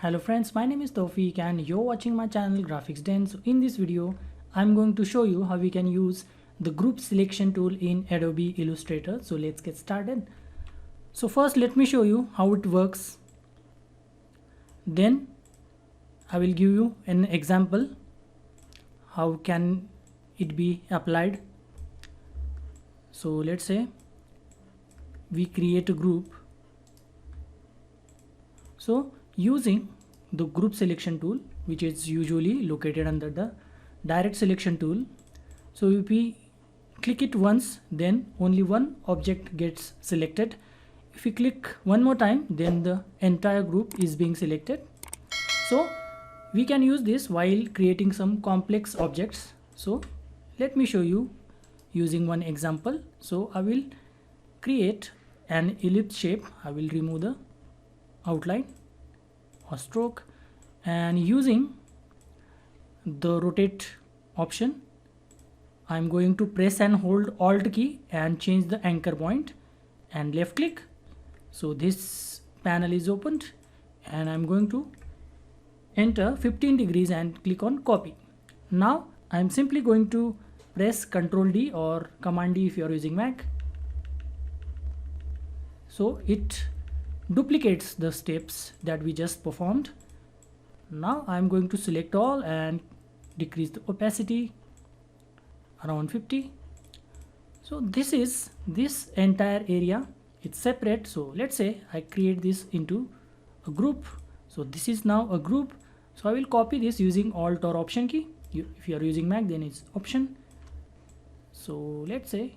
Hello friends, my name is Tawfiq and you're watching my channel Graphics Den. So in this video, I'm going to show you how we can use the group selection tool in Adobe Illustrator. So let's get started. So first let me show you how it works. Then I will give you an example how can it be applied. So let's say we create a group. So using the group selection tool, which is usually located under the direct selection tool, so if we click it once, then only one object gets selected. If we click one more time, then the entire group is being selected. So we can use this while creating some complex objects. So let me show you using one example. So I will create an ellipse shape. I will remove the outline or stroke, and using the rotate option, I'm going to press and hold Alt key and change the anchor point and left click. So this panel is opened and I'm going to enter 15 degrees and click on copy. Now I'm simply going to press Ctrl D or Command D if you are using Mac. So it duplicates the steps that we just performed. Now I'm going to select all and decrease the opacity around 50. So this is this entire area, it's separate. So let's say I create this into a group. So this is now a group. So I will copy this using Alt or Option key. If you are using Mac, then it's Option. So let's say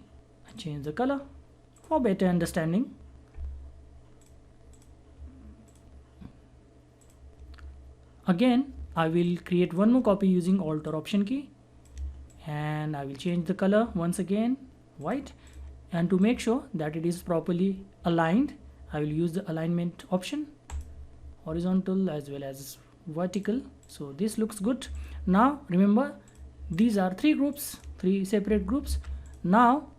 I change the color for better understanding. Again, I will create one more copy using Alt or Option key, and I will change the color once again white, and to make sure that it is properly aligned, I will use the alignment option, horizontal as well as vertical. So this looks good. Now remember, these are three groups, three separate groups. Now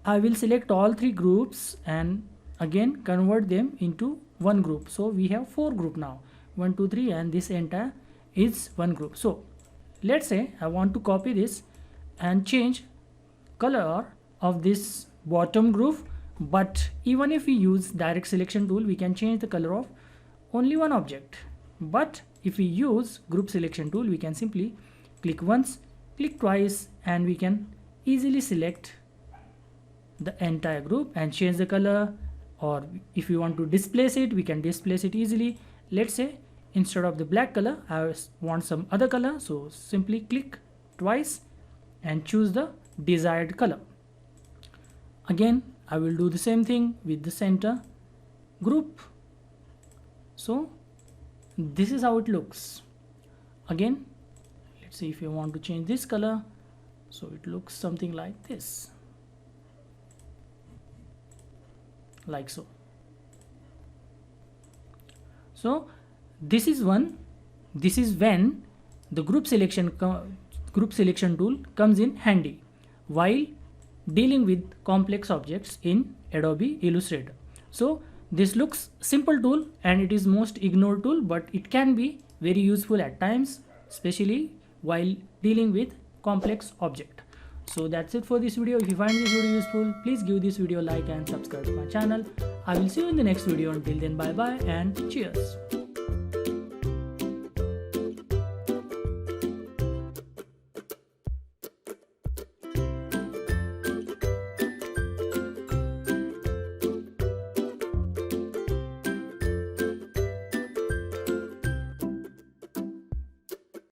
I will select all three groups and again convert them into one group. So we have four groups now, 1 2 3, and this entire is one group. So let's say I want to copy this and change color of this bottom group, but even if we use direct selection tool, we can change the color of only one object. But if we use group selection tool, we can simply click once, click twice, and we can easily select the entire group and change the color. Or if you want to displace it, we can displace it easily. Let's say instead of the black color, I want some other color. So simply click twice and choose the desired color. Again, I will do the same thing with the center group. So this is how it looks. Again, let's see if you want to change this color. So it looks something like this, like so. So this is when the group selection tool comes in handy while dealing with complex objects in Adobe Illustrator. So this looks simple tool and it is most ignored tool, but it can be very useful at times, especially while dealing with complex object. So that's it for this video. If you find this video useful, please give this video a like and subscribe to my channel. I will see you in the next video. Until then, bye bye and cheers.